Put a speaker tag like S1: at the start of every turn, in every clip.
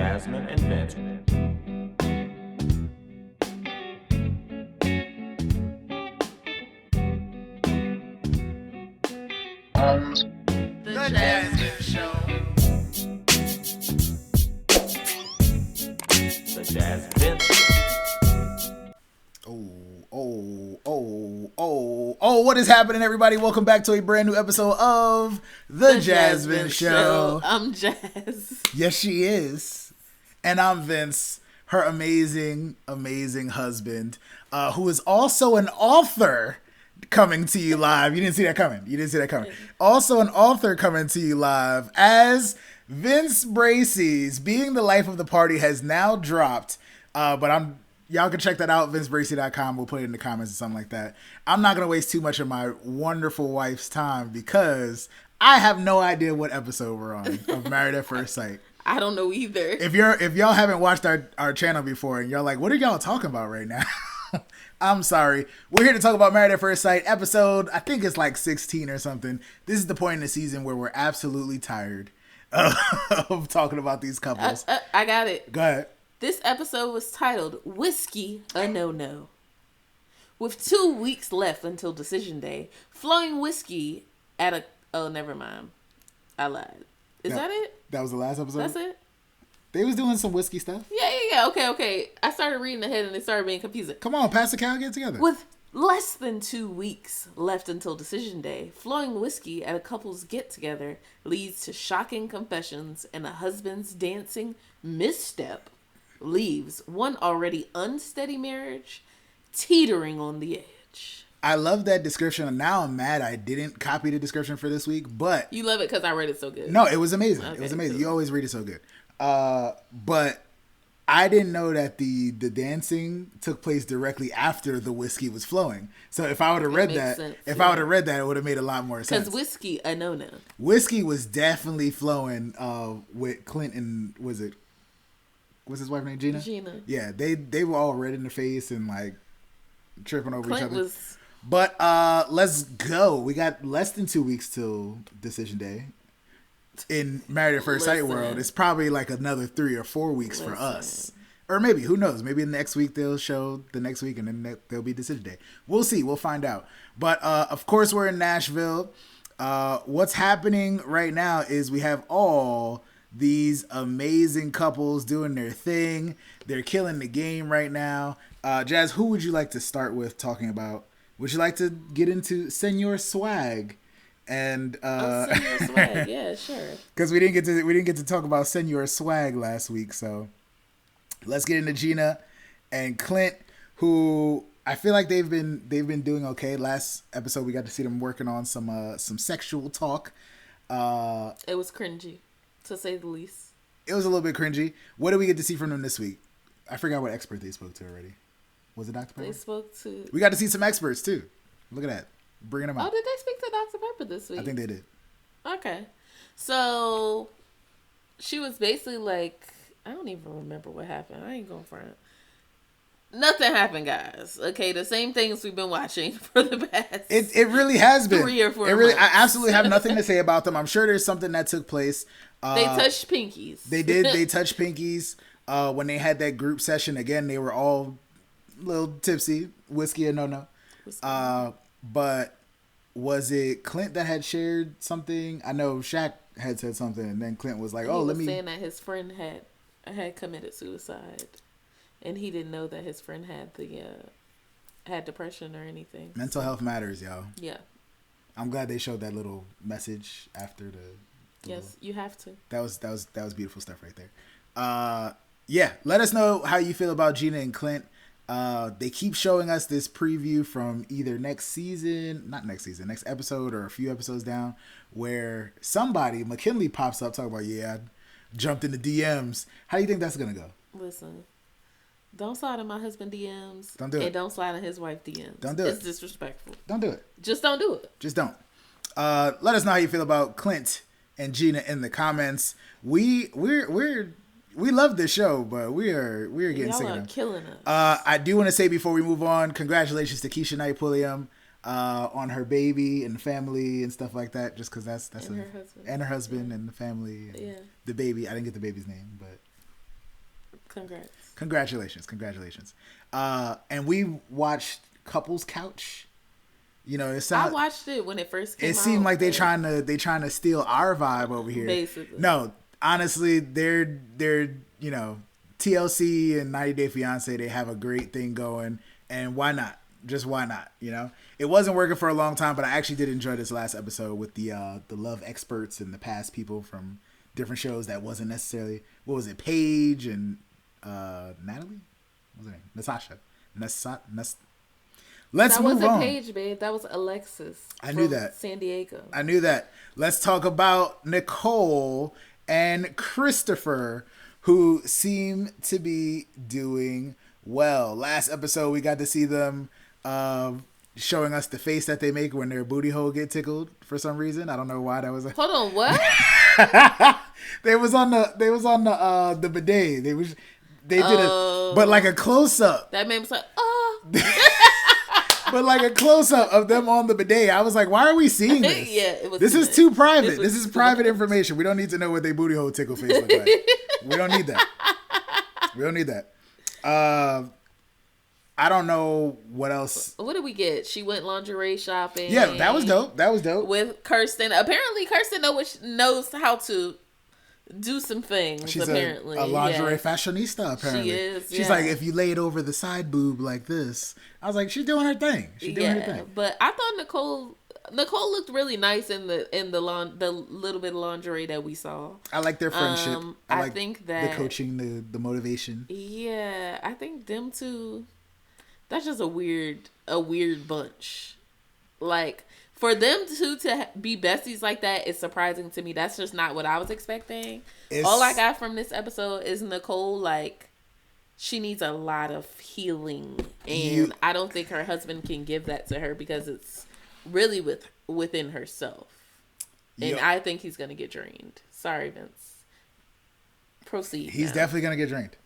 S1: Jasmyne and Vince.
S2: The JasVynce Show.
S1: The JasVynce Show.
S3: What is happening, everybody? Welcome back to a brand new episode of The JasVynce Show.
S2: I'm Jazz.
S3: Yes, she is. And I'm Vince, her amazing, amazing husband, who is also an author coming to you live. You didn't see that coming. Also an author coming to you live as Vince Bracy's Being the Life of the Party has now dropped. Y'all can check that out, vincebracy.com. We'll put it in the comments or something like that. I'm not going to waste too much of my wonderful wife's time because I have no idea what episode we're on of Married at First Sight.
S2: I don't know either.
S3: If y'all haven't watched our channel before and you're like, what are y'all talking about right now? I'm sorry. We're here to talk about Married at First Sight episode, I think it's like 16 or something. This is the point in the season where we're absolutely tired of talking about these couples.
S2: I got it.
S3: Go ahead.
S2: This episode was titled Whiskey a No-No. With 2 weeks left until decision day, flowing whiskey at a... Oh, never mind. I lied. Is that it?
S3: That was the last episode?
S2: That's it?
S3: They was doing some whiskey stuff.
S2: Yeah. Okay. I started reading ahead and it started being confusing.
S3: Come on, pass the cow, get together.
S2: With less than 2 weeks left until decision day, flowing whiskey at a couple's get-together leads to shocking confessions and a husband's dancing misstep leaves one already unsteady marriage teetering on the edge.
S3: I love that description, and now I'm mad I didn't copy the description for this week, but...
S2: You love it because I read it so good.
S3: No, it was amazing.
S2: Okay,
S3: it was amazing.
S2: cool.
S3: You always read it so good. But I didn't know that the dancing took place directly after the whiskey was flowing. So if I would have read that, it would have made a lot more sense.
S2: Because whiskey, a no-no.
S3: Whiskey was definitely flowing with Clint and, what's his wife named Gina?
S2: Gina.
S3: Yeah, they were all red in the face and like tripping over each
S2: Clint
S3: other.
S2: was...
S3: But let's go. We got less than 2 weeks till decision day. In Married at First Sight world, it's probably like another 3 or 4 weeks for us. Or maybe, who knows? Maybe next week they'll show the next week and then there'll be decision day. We'll see. We'll find out. But of course, we're in Nashville. What's happening right now is we have all these amazing couples doing their thing. They're killing the game right now. Jazz, who would you like to start with talking about? Would you like to get into Senor Swag? And
S2: Senor Swag, yeah, sure.
S3: Because we didn't get to talk about Senor Swag last week, so let's get into Gina and Clint, who I feel like they've been doing okay. Last episode we got to see them working on some sexual talk.
S2: It was cringy, to say the least.
S3: It was a little bit cringy. What did we get to see from them this week? I forgot what expert they spoke to already. Was it Dr. Pepper?
S2: They spoke to...
S3: We got to see some experts too. Look at that. Bringing them out.
S2: Oh, did they speak to Dr. Pepper this week?
S3: I think they did.
S2: Okay. So, she was basically like... I don't even remember what happened. I ain't going front. Nothing happened, guys. Okay, the same things we've been watching for the past... It
S3: really has been.
S2: 3 or 4
S3: months. I
S2: months.
S3: absolutely have nothing to say about them. I'm sure there's something that took place.
S2: They touched pinkies.
S3: They did. They touched pinkies. When they had that group session, again, they were all a little tipsy. Whiskey or no. But was it Clint that had shared something? I know Shaq had said something, and then Clint was like,
S2: he was saying that his friend had committed suicide, and he didn't know that his friend had depression or anything.
S3: Mental health matters, y'all.
S2: Yeah.
S3: I'm glad they showed that little message after the
S2: yes, you have to.
S3: That was beautiful stuff right there. Yeah, let us know how you feel about Gina and Clint. They keep showing us this preview from either next episode or a few episodes down, where somebody, McKinley, pops up talking about, I jumped in the DMs. How do you think that's gonna go?
S2: Listen, don't slide in my husband DMs.
S3: Don't do it.
S2: And don't slide in his wife DMs.
S3: Don't do it.
S2: It's disrespectful.
S3: Don't do it.
S2: Just don't do it.
S3: Just don't. Let us know how you feel about Clint and Gina in the comments. We love this show, but we're getting sick of them.
S2: Y'all are killing us.
S3: I do want to say before we move on, congratulations to Keisha Knight Pulliam on her baby and family and stuff like that. Just because that's
S2: her husband
S3: and the family. And
S2: yeah.
S3: the baby. I didn't get the baby's name, but Congratulations. And we watched Couples Couch. You know,
S2: I watched it when it first came out.
S3: It seemed like they trying to steal our vibe over here.
S2: Basically.
S3: No, honestly, they're you know, TLC and 90 Day Fiance, they have a great thing going, and why not? Just why not? You know, it wasn't working for a long time, but I actually did enjoy this last episode with the love experts and the past people from different shows that wasn't necessarily, what was it, Paige and Natalie? What was her name? Natasha. Let's move on.
S2: That wasn't Paige, babe. That was Alexis.
S3: I knew that.
S2: San Diego.
S3: I knew that. Let's talk about Nicole and Christopher, who seem to be doing well. Last episode, we got to see them showing us the face that they make when their booty hole get tickled for some reason. I don't know why that was.
S2: Hold on, what?
S3: They was on the bidet. They did it, but like a close up.
S2: That man was like, oh.
S3: But like a close-up of them on the bidet. I was like, why are we seeing this?
S2: Yeah, it was.
S3: This is too private. This is private information. We don't need to know what their booty hole tickle face look like. We don't need that. I don't know what else.
S2: What did we get? She went lingerie shopping.
S3: Yeah, that was dope.
S2: With Kirsten. Apparently, Kirsten knows how to do some things.
S3: She's
S2: apparently
S3: a lingerie fashionista. Apparently,
S2: she is.
S3: She's like, if you lay it over the side boob like this, I was like, she's doing her thing.
S2: But I thought Nicole looked really nice in the little bit of lingerie that we saw.
S3: I like their friendship.
S2: I think that
S3: the coaching, the motivation.
S2: Yeah, I think them two. That's just a weird bunch. Like, for them two to be besties like that is surprising to me. That's just not what I was expecting. All I got from this episode is Nicole, like, she needs a lot of healing. And I don't think her husband can give that to her because it's really within herself. And I think he's going to get drained. Sorry, Vince. Proceed.
S3: He's
S2: now.
S3: definitely going to get drained.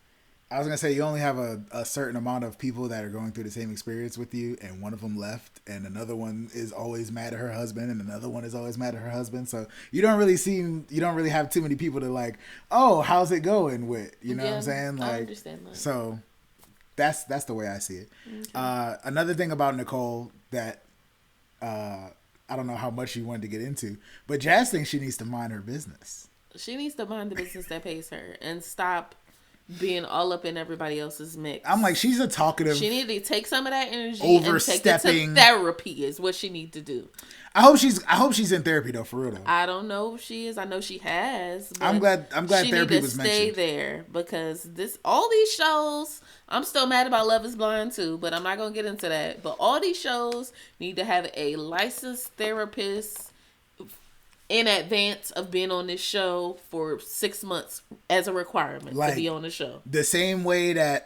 S3: I was going to say, you only have a certain amount of people that are going through the same experience with you, and one of them left, and another one is always mad at her husband, and another one is always mad at her husband. So you don't really have too many people to like, oh, how's it going with, you know what I'm saying? Like,
S2: I understand that.
S3: So that's the way I see it. Okay. Another thing about Nicole that I don't know how much you wanted to get into, but Jazz thinks she needs to mind her business.
S2: She needs to mind the business that pays her and stop being all up in everybody else's mix.
S3: I'm like, she's a talkative.
S2: She needs to take some of that energy
S3: overstepping.
S2: And take it to therapy is what she needs to do.
S3: I hope she's in therapy though, for real though.
S2: I don't know if she is. I know she has. But
S3: I'm glad therapy was mentioned. She
S2: need to stay there because all these shows. I'm still mad about Love Is Blind too, but I'm not gonna get into that. But all these shows need to have a licensed therapist in advance of being on this show for 6 months as a requirement to be on the show. The
S3: same way that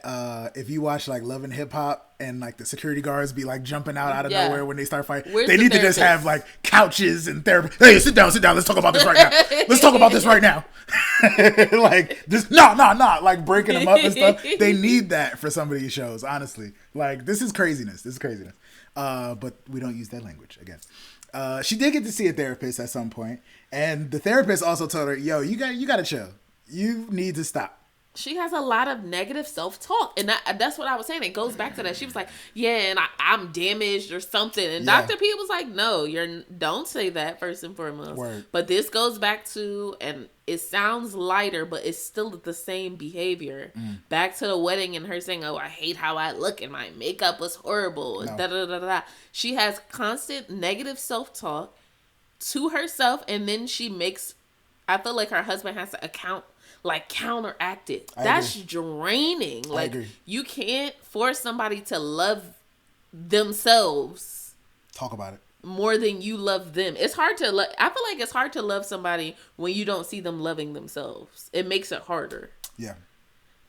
S3: if you watch like Love and Hip Hop and like the security guards be like jumping out of nowhere when they start fighting, they need to just have like couches and therapy. Hey, sit down. Let's talk about this right now. Like just no, like breaking them up and stuff. They need that for some of these shows, honestly. Like this is craziness. But we don't use that language again. She did get to see a therapist at some point, and the therapist also told her, "Yo, you got to chill. You need to stop."
S2: She has a lot of negative self-talk, and that's what I was saying. It goes back to that. She was like, "Yeah, and I'm damaged or something," and Dr. P was like, "No, don't say that first and foremost."
S3: Word.
S2: But this goes back to, and it sounds lighter, but it's still the same behavior. Back to the wedding and her saying, "Oh, I hate how I look, and my makeup was horrible." No. Da da da da. She has constant negative self-talk to herself, and then she makes. I feel like her husband has to counteract it. That's draining. Like, you can't force somebody to love themselves.
S3: Talk about it.
S2: More than you love them. It's hard to I feel like it's hard to love somebody when you don't see them loving themselves. It makes it harder. Yeah.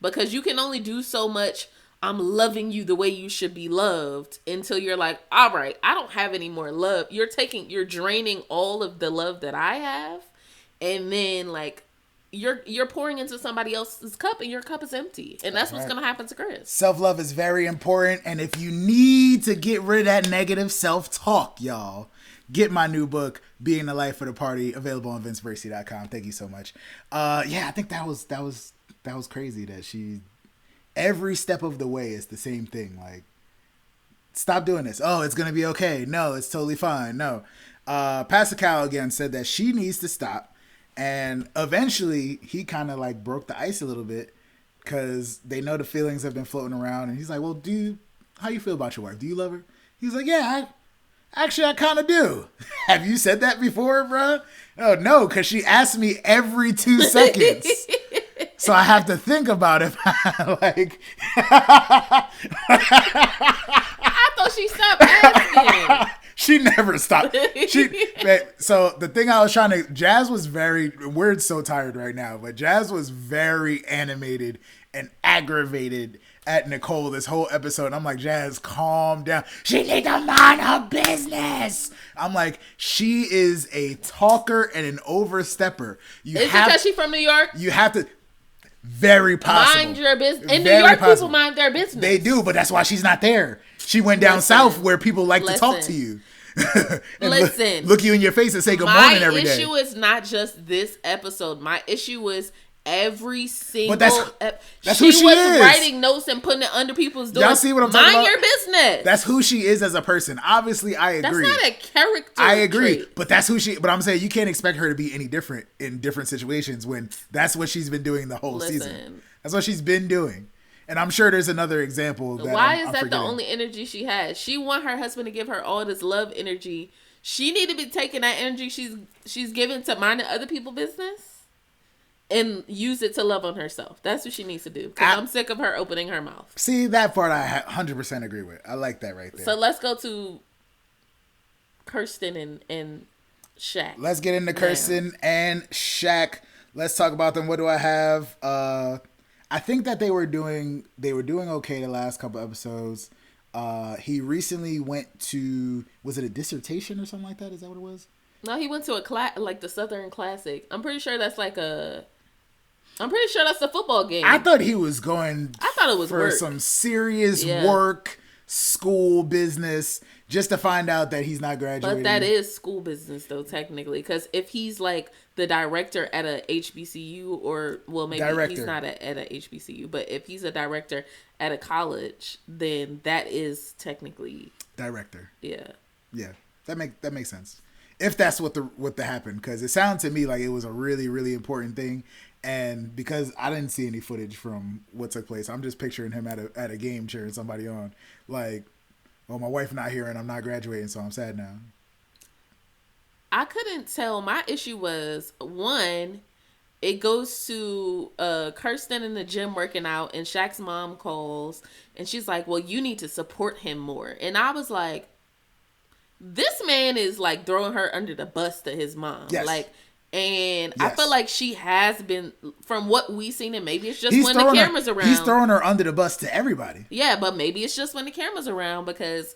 S2: Because you can only do so much. I'm loving you the way you should be loved until you're like, all right, I don't have any more love. You're draining all of the love that I have. And then like, you're pouring into somebody else's cup and your cup is empty. And that's what's going to happen to Chris.
S3: Self-love is very important. And if you need to get rid of that negative self-talk, y'all, get my new book, Being the Life of the Party, available on vincebracy.com. Thank you so much. I think that was crazy that she every step of the way is the same thing. Like, stop doing this. Oh, it's going to be okay. No, it's totally fine. No. Pascal again said that she needs to stop. And eventually he kind of like broke the ice a little bit because they know the feelings have been floating around. And he's like, well, how you feel about your wife? Do you love her? He's like, yeah, I kind of do. Have you said that before, bro? Oh, no, because she asks me every 2 seconds. So I have to think about it. Like,
S2: I thought she stopped asking.
S3: She never stopped. So the thing I was trying to, Jazz was we're so tired right now, but Jazz was very animated and aggravated at Nicole this whole episode. And I'm like, Jazz, calm down. She needs to mind her business. I'm like, she is a talker and an overstepper.
S2: Is it because she's from New York?
S3: You have to. Very possible.
S2: Mind your business. In New York, people mind their business.
S3: They do, but that's why she's not there. She went down south where people like to talk to you. Look you in your face and say good morning every day.
S2: My issue is not just this episode. My issue was every single.
S3: But that's who she is.
S2: Writing notes and putting it under people's doors.
S3: Y'all see what I'm talking about?
S2: Mind your business.
S3: That's who she is as a person. Obviously, I agree.
S2: That's not a character.
S3: I agree,
S2: trait.
S3: but that's who she. But I'm saying you can't expect her to be any different in different situations when that's what she's been doing the whole season. That's what she's been doing. And I'm sure there's another example.
S2: Why is that the only energy she has? She want her husband to give her all this love energy. She need to be taking that energy she's given to minding other people's business and use it to love on herself. That's what she needs to do. Because I'm sick of her opening her mouth.
S3: See, that part I 100% agree with. I like that right there.
S2: So let's go to Kirsten and Shaq.
S3: Let's get into Kirsten and Shaq. Let's talk about them. What do I have? I think that they were doing okay the last couple episodes. He recently went to, was it a dissertation or something like that? Is that what it was?
S2: No, he went to a class, like the Southern Classic. I'm pretty sure that's the football game.
S3: I thought he was going.
S2: I thought it was
S3: for
S2: work.
S3: some serious work, school business, just to find out that he's not graduating.
S2: But that is school business, though, technically, because if he's like the director at a HBCU, or maybe he's not at a HBCU, but if he's a director at a college, then that is technically
S3: director.
S2: Yeah,
S3: that makes sense. If that's what happened, because it sounded to me like it was a really, really important thing. And because I didn't see any footage from what took place, I'm just picturing him at a game cheering somebody on. Like, well, my wife not here and I'm not graduating, so I'm sad now.
S2: I couldn't tell. My issue was, one, it goes to Kirsten in the gym working out, and Shaq's mom calls, and she's like, well, you need to support him more. And I was like, this man is like throwing her under the bus to his mom.
S3: Yes.
S2: And I feel like she has been, from what we've seen, and maybe it's just when the camera's around.
S3: He's throwing her under the bus to everybody.
S2: Yeah, but maybe it's just when the camera's around, because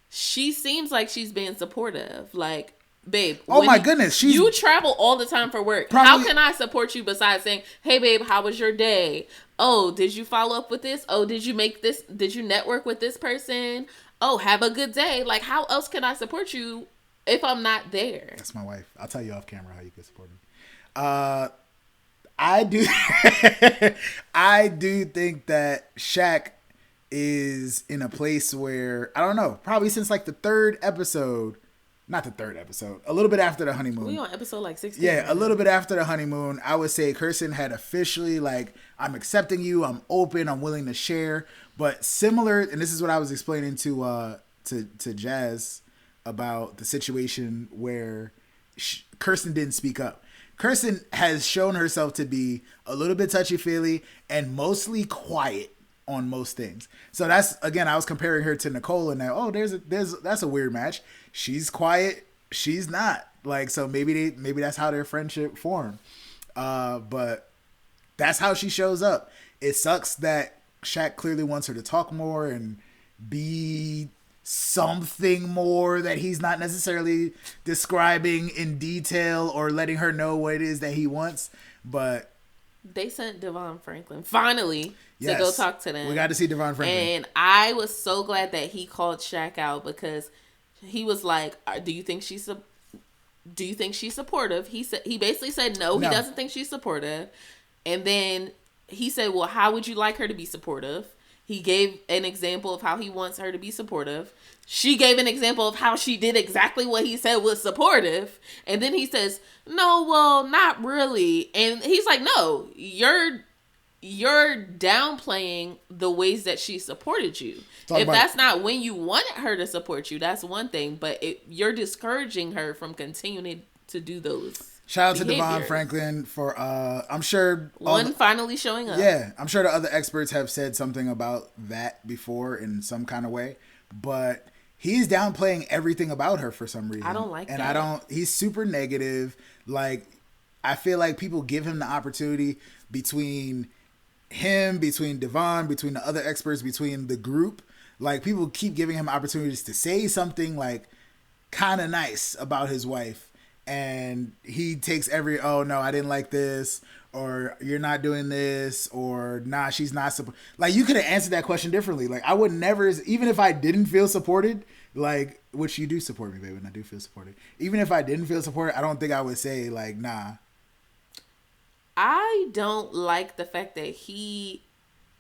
S2: she seems like she's being supportive. Like, babe.
S3: Oh my goodness.
S2: You travel all the time for work. How can I support you besides saying, hey babe, how was your day? Oh, did you follow up with this? Oh, did you make this? Did you network with this person? Oh, have a good day. Like, how else can I support you if I'm not there?
S3: That's my wife. I'll tell you off camera how you can support me. I do I do think that Shaq is in a place where, I don't know, probably since like the a little bit after the honeymoon.
S2: We on episode like 16.
S3: Yeah, a little bit after the honeymoon, I would say Kirsten had officially like, I'm accepting you, I'm open, I'm willing to share. But similar, and this is what I was explaining to Jazz about the situation where Kirsten didn't speak up. Kirsten has shown herself to be a little bit touchy-feely and mostly quiet on most things. So that's, again, I was comparing her to Nicole and that, that's a weird match. She's quiet, she's not. Like, so maybe that's how their friendship formed. But that's how she shows up. It sucks that Shaq clearly wants her to talk more and be something more that he's not necessarily describing in detail or letting her know what it is that he wants. But
S2: they sent Devon Franklin finally to go talk to them.
S3: We got to see Devon Franklin.
S2: And I was so glad that he called Shaq out, because he was like, do you think she's supportive? He basically said no, he doesn't think she's supportive. And then he said, well, how would you like her to be supportive? He gave an example of how he wants her to be supportive. She gave an example of how she did exactly what he said was supportive. And then he says, no, well, not really. And he's like, no, you're downplaying the ways that she supported you. If that's not when you wanted her to support you, that's one thing. But you're discouraging her from continuing to do those.
S3: Shout out to Devon Franklin for, I'm sure...
S2: finally showing up.
S3: Yeah, I'm sure the other experts have said something about that before in some kind of way. But he's downplaying everything about her for some reason.
S2: I don't like that.
S3: And he's super negative. Like, I feel like people give him the opportunity between him, between Devon, between the other experts, between the group. Like, people keep giving him opportunities to say something, like, kind of nice about his wife. And he takes oh no, I didn't like this, or you're not doing this, or nah, she's not like, you could have answered that question differently. Like, I would never, even if I didn't feel supported, like, which you do support me, baby, and I do feel supported. Even if I didn't feel supported, I don't think I would say, like, nah.
S2: I don't like the fact that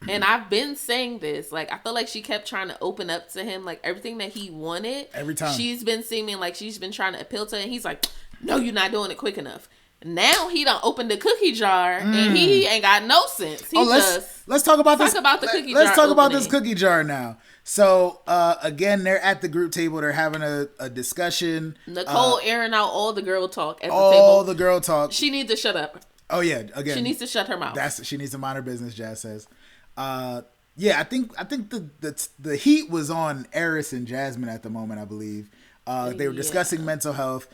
S2: and I've been saying this, like, I feel like she kept trying to open up to him, like, everything that he wanted. Every time. She's been seeming like she's been trying to appeal to him. He's like, no, you're not doing it quick enough. Now he done opened the cookie jar and he ain't got no sense.
S3: Let's talk about this. Let's talk about this cookie jar now. So, again, they're at the group table. They're having a discussion.
S2: Nicole airing out all the girl talk at the table.
S3: All the girl talk.
S2: She needs to shut up.
S3: Oh, yeah. Again.
S2: She needs to shut her mouth.
S3: She needs to mind her business, Jazz says. Yeah, I think the heat was on Eris and Jasmine at the moment, I believe. They were discussing mental health.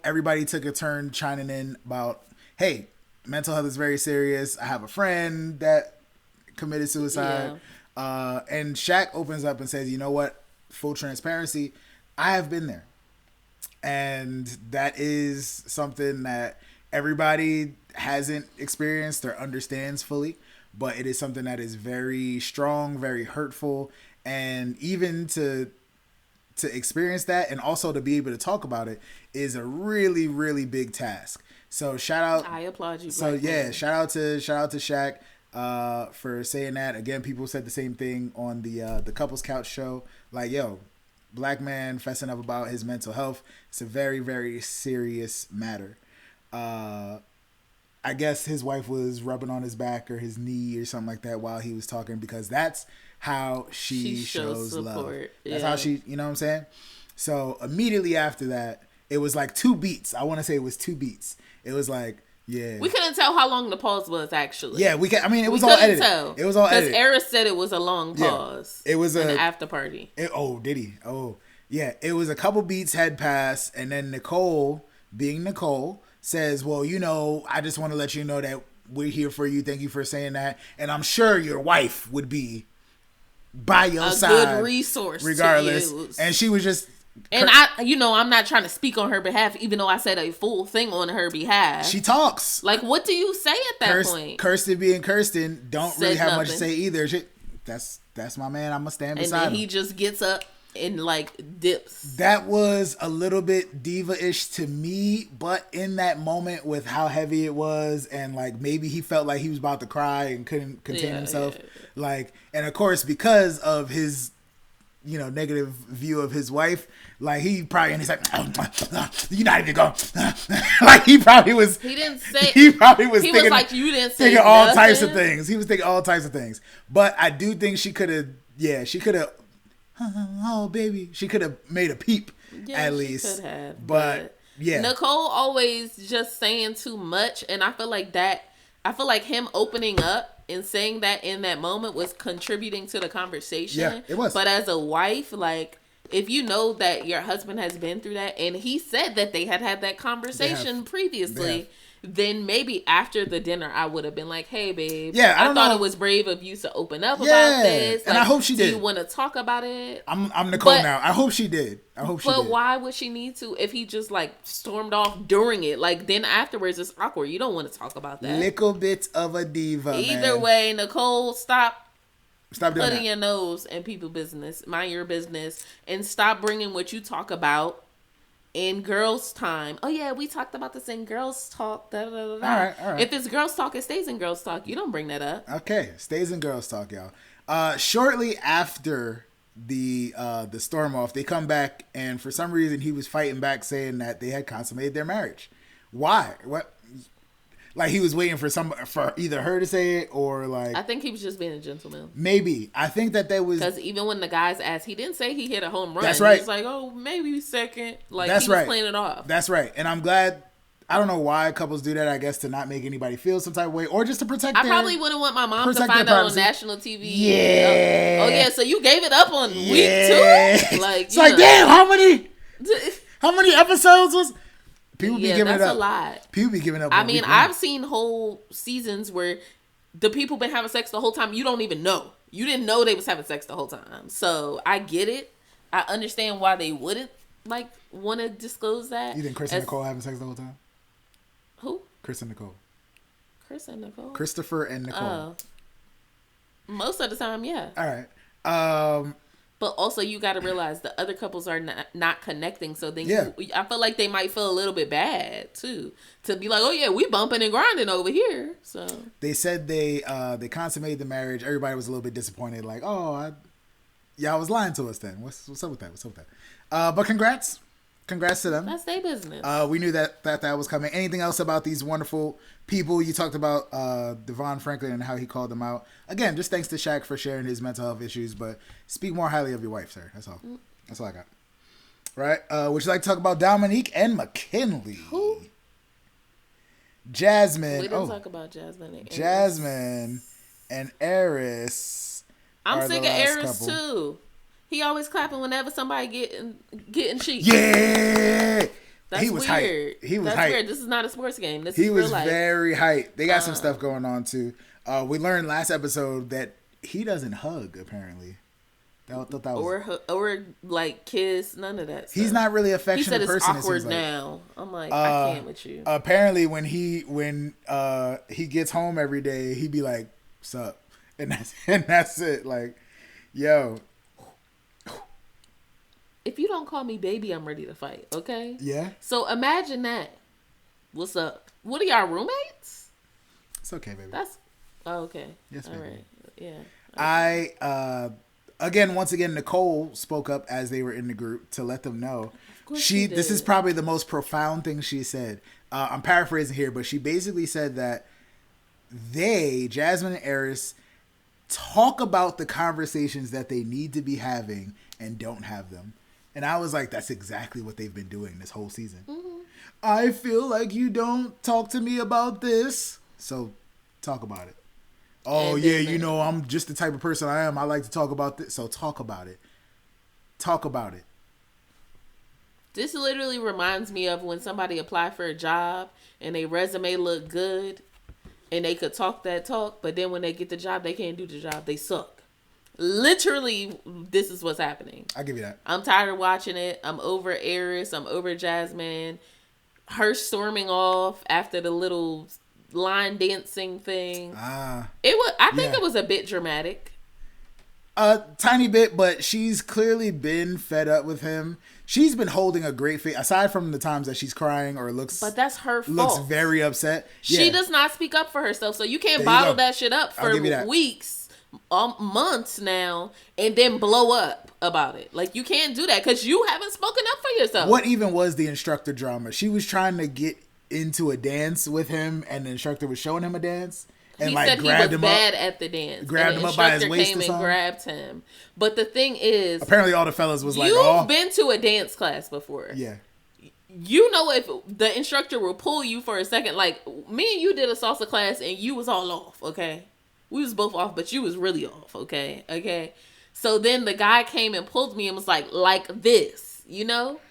S3: Everybody took a turn chiming in about, hey, mental health is very serious. I have a friend that committed suicide. Yeah. And Shaq opens up and says, you know what? Full transparency, I have been there. And that is something that everybody hasn't experienced or understands fully. But it is something that is very strong, very hurtful. And even to experience that and also to be able to talk about it is a really, really big task. So shout out.
S2: I applaud you.
S3: So yeah, shout out to Shaq for saying that. Again, people said the same thing on the Couples Couch show. Like, yo, black man fessing up about his mental health. It's a very, very serious matter. I guess his wife was rubbing on his back or his knee or something like that while he was talking, because that's how she shows love. That's how she, you know what I'm saying? So immediately after that, it was like 2 beats. I want to say it was 2 beats. It was like, yeah.
S2: We couldn't tell how long the pause was, actually.
S3: Yeah, it was all edited. It was all edited.
S2: Because Eris said it was a long pause.
S3: Yeah, it was
S2: an after party.
S3: Did he? Oh, yeah. It was a couple beats had passed, and then Nicole, being Nicole, says, well, you know, I just want to let you know that we're here for you. Thank you for saying that. And I'm sure your wife would be by your side.
S2: A good resource regardless. To use.
S3: And she was just...
S2: And I'm not trying to speak on her behalf, even though I said a full thing on her behalf.
S3: She talks.
S2: Like, what do you say at that point?
S3: Kirsten being Kirsten, don't really have much to say either. That's my man. I'm going to stand beside him.
S2: And then he just gets up and like dips.
S3: That was a little bit diva-ish to me, but in that moment with how heavy it was, and like maybe he felt like he was about to cry and couldn't contain himself. Yeah. Like, and of course, because of his, you know, negative view of his wife, like he probably, and he's like, you're not even going. Like he probably was.
S2: He didn't say.
S3: He probably was.
S2: He
S3: thinking,
S2: was like, you didn't say
S3: thinking all types of things. He was thinking all types of things. But I do think she could have. Yeah, she could have. Oh baby, she could have made a peep at least.
S2: She could have,
S3: but yeah,
S2: Nicole always just saying too much, and I feel like him opening up and saying that in that moment was contributing to the conversation.
S3: Yeah, it was.
S2: But as a wife, like, if you know that your husband has been through that, and he said that they had that conversation previously, then maybe after the dinner I would have been like, hey babe, I thought it was brave of you to open up about this.
S3: And
S2: like,
S3: I hope she did.
S2: Do you want to talk about it?
S3: I'm Nicole now. I hope she did. But
S2: why would she need to if he just like stormed off during it? Like then afterwards it's awkward. You don't want to talk about that.
S3: Little bit of a diva.
S2: Either way, Nicole, stop
S3: putting
S2: your nose in people's business. Mind your business and stop bringing what you talk about in girls' time. Oh yeah, we talked about this in girls' talk. Da, da, da, da.
S3: All right.
S2: If it's girls' talk, it stays in girls' talk. You don't bring that up.
S3: Okay, stays in girls talk, y'all. Shortly after the storm off, they come back, and for some reason he was fighting back, saying that they had consummated their marriage. Why? What? Like he was waiting for either her to say it or like.
S2: I think he was just being a gentleman.
S3: Maybe. I think that there was,
S2: because even when the guys asked, he didn't say he hit a home run.
S3: That's right.
S2: He was like, oh, maybe second. Like
S3: That's
S2: he was
S3: right.
S2: playing it off.
S3: That's right, and I'm glad. I don't know why couples do that. I guess to not make anybody feel some type of way, or just to protect.
S2: I probably wouldn't want my mom to
S3: protect
S2: find
S3: their
S2: out on
S3: privacy.
S2: national TV.
S3: Yeah.
S2: Oh yeah, so you gave it up on week 2? Like
S3: it's like, damn, how many episodes was? People be giving it up.
S2: That's a lot.
S3: People be giving up.
S2: I mean, I've seen whole seasons where the people been having sex the whole time. You don't even know. You didn't know they was having sex the whole time. So I get it. I understand why they wouldn't like want to disclose that.
S3: You think Chris and Nicole having sex the whole time?
S2: Who?
S3: Chris and Nicole.
S2: Chris and Nicole.
S3: Christopher and Nicole.
S2: Most of the time, yeah.
S3: All right.
S2: But also, you got to realize the other couples are not connecting. So then,
S3: Yeah.
S2: I feel like they might feel a little bit bad too to be like, "Oh yeah, we bumping and grinding over here." So
S3: they said they consummated the marriage. Everybody was a little bit disappointed, like, "Oh, y'all was lying to us then. What's up with that? What's up with that?" But congrats to them.
S2: that's their business.
S3: We knew that was coming. Anything else about these wonderful people? You talked about Devon Franklin and how he called them out. Again, just thanks to Shaq for sharing his mental health issues. But speak more highly of your wife, sir. That's all. That's all I got. Right? Would you like to talk about Dominique and McKinley?
S2: Who?
S3: Jasmine.
S2: We didn't talk about Jasmine. And
S3: Jasmine and Eris.
S2: I'm
S3: are
S2: sick
S3: the
S2: of
S3: last
S2: Eris
S3: couple.
S2: too. He always clapping whenever somebody getting cheeks.
S3: Yeah.
S2: That's
S3: he was
S2: weird.
S3: hyped. He was
S2: That's
S3: hyped.
S2: weird. This is not a sports game. This
S3: He
S2: is
S3: was
S2: real life.
S3: very hyped. They got some stuff going on too. We learned last episode that he doesn't hug. Apparently, I thought that was
S2: or like kiss. None of that.
S3: he's
S2: stuff.
S3: not really
S2: He
S3: affectionate
S2: said it's
S3: person. it
S2: awkward
S3: seems like.
S2: now. I'm like, I can't with you.
S3: Apparently, when he gets home every day, he be like, "Sup," and that's it. Like, yo.
S2: If you don't call me baby, I'm ready to fight. Okay.
S3: Yeah.
S2: So imagine that. What's up? What are y'all roommates?
S3: It's okay, baby.
S2: That's okay.
S3: Yes,
S2: all
S3: baby.
S2: right. Yeah.
S3: I once again Nicole spoke up as they were in the group to let them know
S2: she
S3: this
S2: did.
S3: is probably the most profound thing she said. I'm paraphrasing here, but she basically said that Jasmine and Eris, talk about the conversations that they need to be having and don't have them. And I was like, that's exactly what they've been doing this whole season. Mm-hmm. I feel like you don't talk to me about this, so talk about it. Oh, yeah, you know, I'm just the type of person I am. I like to talk about this. So talk about it. Talk about it.
S2: This literally reminds me of when somebody applied for a job and their resume look good and they could talk that talk, but then when they get the job, they can't do the job. They suck. Literally, this is what's happening.
S3: I'll give you that.
S2: I'm tired of watching it. I'm over Eris. I'm over Jasmine. Her storming off after the little line dancing thing. I think it was a bit dramatic.
S3: A tiny bit, but she's clearly been fed up with him. She's been holding a great face, aside from the times that she's crying or looks.
S2: But that's her fault.
S3: Looks very upset.
S2: She does not speak up for herself, so you can't
S3: There you
S2: bottle
S3: go.
S2: that shit up for weeks, months now, and then blow up about it. Like, you can't do that because you haven't spoken up for yourself.
S3: What even was the instructor drama? She was trying to get into a dance with him, and the instructor was showing him a dance. And
S2: he
S3: like
S2: said he
S3: grabbed
S2: was
S3: him
S2: bad
S3: up,
S2: at the dance.
S3: grabbed
S2: and
S3: him
S2: the
S3: up by his
S2: instructor
S3: waist
S2: came
S3: or
S2: and
S3: something.
S2: grabbed him. But the thing is,
S3: apparently all the fellas was like,
S2: you've
S3: "Oh,
S2: been to a dance class before.
S3: yeah."
S2: You know, if the instructor will pull you for a second, like me and you did a salsa class and you was all off, okay? We was both off, but you was really off, okay? So then the guy came and pulled me and was like this, you know?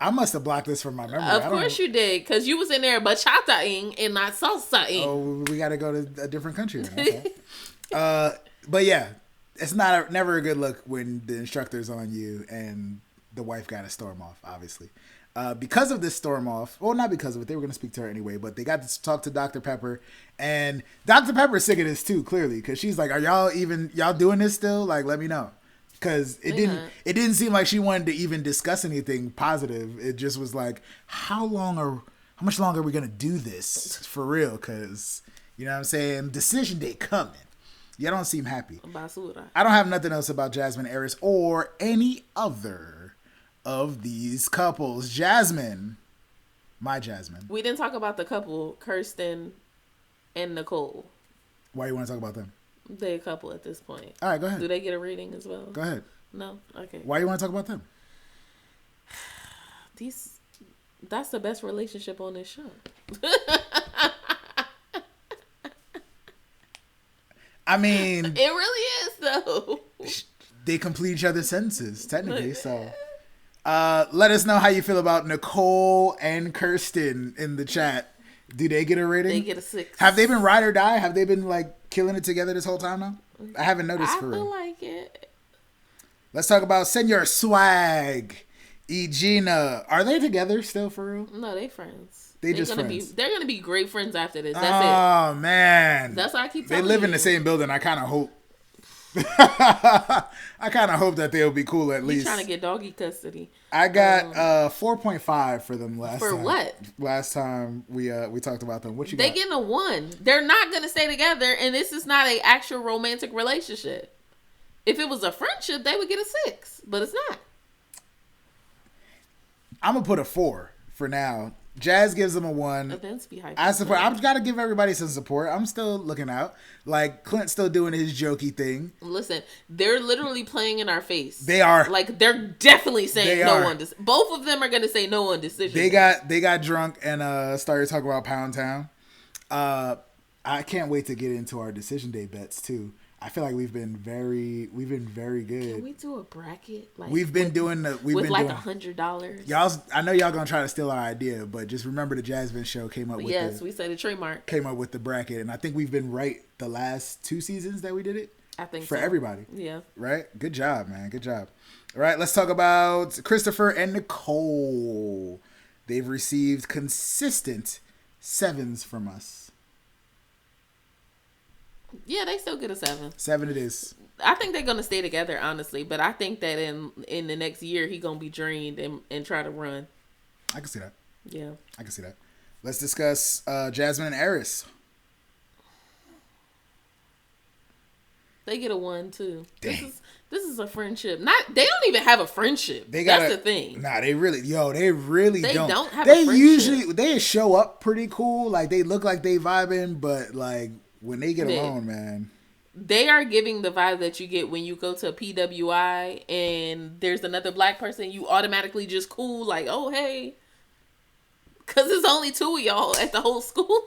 S3: I must have blocked this from my memory.
S2: Of course you did, because you was in there bachata-ing and not salsa-ing.
S3: Oh, we got to go to a different country then. Okay. But yeah, it's never a good look when the instructor's on you and the wife got to storm off, obviously. Because of this storm off, well, not because of it, they were going to speak to her anyway, but they got to talk to Dr. Pepper, and Dr. Pepper's sick of this too, clearly, because she's like, are y'all doing this still? Like, let me know. Because it didn't seem like she wanted to even discuss anything positive. It just was like, how much longer are we gonna do this for real? Because you know what I'm saying, decision day coming. You don't seem happy.
S2: Basura.
S3: I don't have nothing else about Jasmine Eris or any other of these couples. Jasmine, my Jasmine.
S2: We didn't talk about the couple, Kirsten and Nicole.
S3: Why you want to talk about them?
S2: They a couple at this point.
S3: All right, go ahead.
S2: Do they get a rating as well?
S3: Go ahead.
S2: No? Okay.
S3: Why you want to talk about them?
S2: That's the best relationship on this show.
S3: I mean,
S2: it really is though.
S3: They complete each other's sentences, technically. So, let us know how you feel about Nicole and Kirsten in the chat. Do they get a rating?
S2: They get a 6.
S3: Have they been ride or die? Have they been like killing it together this whole time now? I haven't noticed.
S2: I feel like it.
S3: Let's talk about Senor Swag, Egina. Are they together still for real?
S2: No, they friends.
S3: They're just friends.
S2: They're gonna be great friends after this. That's it.
S3: Oh man,
S2: that's what I keep telling you.
S3: They live in the same building. I kind of hope. I kind of hope that they'll be cool at least.
S2: Trying to get doggy custody.
S3: I got 4.5 for them last time.
S2: For what?
S3: Last time we talked about them. What you got?
S2: They getting a 1. They're not gonna stay together, and this is not an actual romantic relationship. If it was a friendship, they would get a 6, but it's not. I'm
S3: gonna put a 4 for now. Jazz gives them a 1.
S2: Events be hyped.
S3: I support. I've got to give everybody some support. I'm still looking out. Like Clint's still doing his jokey thing.
S2: Listen, they're literally playing in our face.
S3: They are.
S2: Like they're definitely saying no one. Both of them are gonna say no on decision.
S3: They got drunk and started talking about Pound Town. I can't wait to get into our decision day bets too. I feel like we've been very good.
S2: Can we do a bracket? Like
S3: we've been doing
S2: $100.
S3: Y'all, I know y'all gonna try to steal our idea, but just remember the JasVynce show came up with
S2: we said the trademark.
S3: Came up with the bracket, and I think we've been right the last 2 seasons that we did it.
S2: I think
S3: for everybody.
S2: Yeah.
S3: Right? Good job, man. Good job. All right, let's talk about Christopher and Nicole. They've received consistent 7s from us.
S2: Yeah, they still get a 7.
S3: 7 it is.
S2: I think they're gonna stay together, honestly. But I think that in the next year he gonna be drained and try to run.
S3: I can see that.
S2: Yeah,
S3: I can see that. Let's discuss Jasmine and Eris.
S2: They get a 1 too.
S3: Dang.
S2: This is a friendship. They don't even have a friendship. That's the thing.
S3: Nah, they really don't. They
S2: don't have
S3: they
S2: a friendship.
S3: Usually show up pretty cool. Like they look like they vibing, but like when they get alone, man.
S2: They are giving the vibe that you get when you go to a PWI and there's another black person, you automatically just cool, like, oh, hey. Because there's only 2 of y'all at the whole school.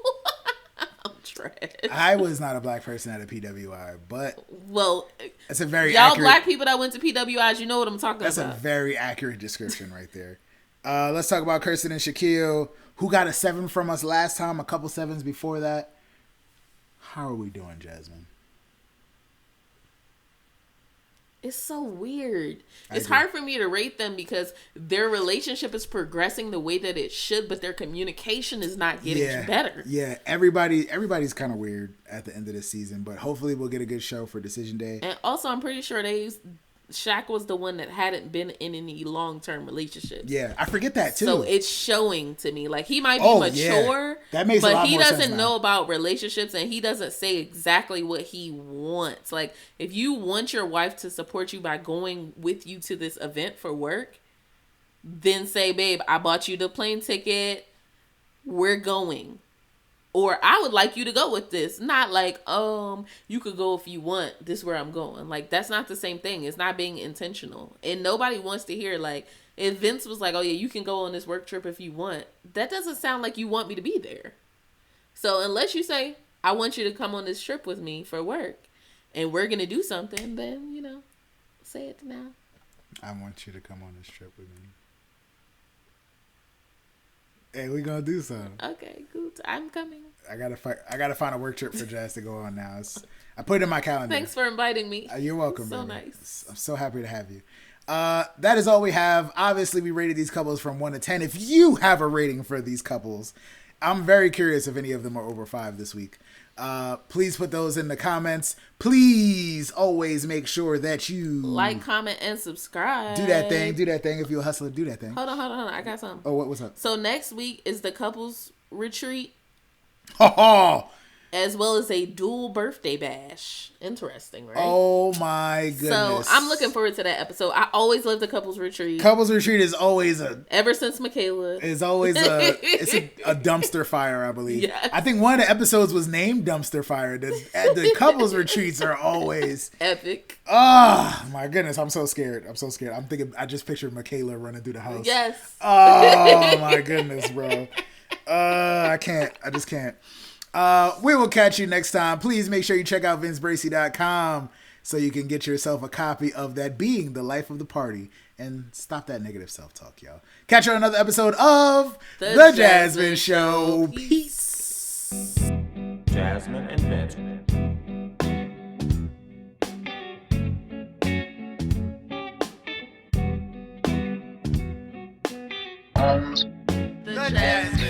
S2: I'm trash.
S3: I was not a black person at a PWI, but...
S2: Well,
S3: that's a very
S2: y'all
S3: accurate...
S2: black people that went to PWIs, you know what I'm talking about.
S3: That's a very accurate description right there. Let's talk about Kirsten and Shaquille, who got a 7 from us last time, a couple 7s before that. How are we doing, Jasmine?
S2: It's so weird. It's hard for me to rate them because their relationship is progressing the way that it should, but their communication is not getting better.
S3: Yeah, everybody's kind of weird at the end of this season, but hopefully we'll get a good show for Decision Day.
S2: And also, I'm pretty sure Shaq was the one that hadn't been in any long-term relationships.
S3: Yeah, I forget that too.
S2: So it's showing to me. Like, he might be mature,
S3: that makes a lot
S2: but he
S3: more sense
S2: doesn't
S3: now.
S2: know about relationships, and he doesn't say exactly what he wants. Like, if you want your wife to support you by going with you to this event for work, then say, babe, I bought you the plane ticket. We're going. Or I would like you to go with this. Not like, you could go if you want. This is where I'm going. Like, that's not the same thing. It's not being intentional. And nobody wants to hear, like, if Vince was like, oh, yeah, you can go on this work trip if you want. That doesn't sound like you want me to be there. So unless you say, I want you to come on this trip with me for work, and we're going to do something, then, say it now.
S3: I want you to come on this trip with me. Hey, we gonna do something.
S2: Okay, good. I'm coming.
S3: I gotta find a work trip for Jazz to go on now. I put it in my calendar.
S2: Thanks for inviting me.
S3: You're welcome.
S2: So
S3: baby.
S2: nice.
S3: I'm so happy to have you. That is all we have. Obviously, we rated these couples from 1 to 10. If you have a rating for these couples, I'm very curious if any of them are over 5 this week. Please put those in the comments. Please always make sure that you
S2: like, comment, and subscribe.
S3: Do that thing. If you're a hustler, do that thing.
S2: Hold on. I got something.
S3: Oh, what's up?
S2: So next week is the couples retreat.
S3: Oh,
S2: as well as a dual birthday bash. Interesting, right?
S3: Oh my goodness.
S2: So I'm looking forward to that episode. I always love the couples retreat.
S3: Couples retreat is always
S2: ever since Michaela.
S3: It's always a dumpster fire, I believe.
S2: Yes.
S3: I think one of the episodes was named Dumpster Fire. The couples retreats are always
S2: epic.
S3: Oh my goodness, I'm so scared. I'm thinking I just pictured Michaela running through the house.
S2: Yes.
S3: Oh my goodness, bro. I just can't. We will catch you next time. Please make sure you check out VinceBracy.com so you can get yourself a copy of that Being the Life of the Party. And stop that negative self-talk, y'all. Catch you on another episode of The Jasmyne Show. Peace.
S1: Jasmyne and Vince.
S2: The Jasmyne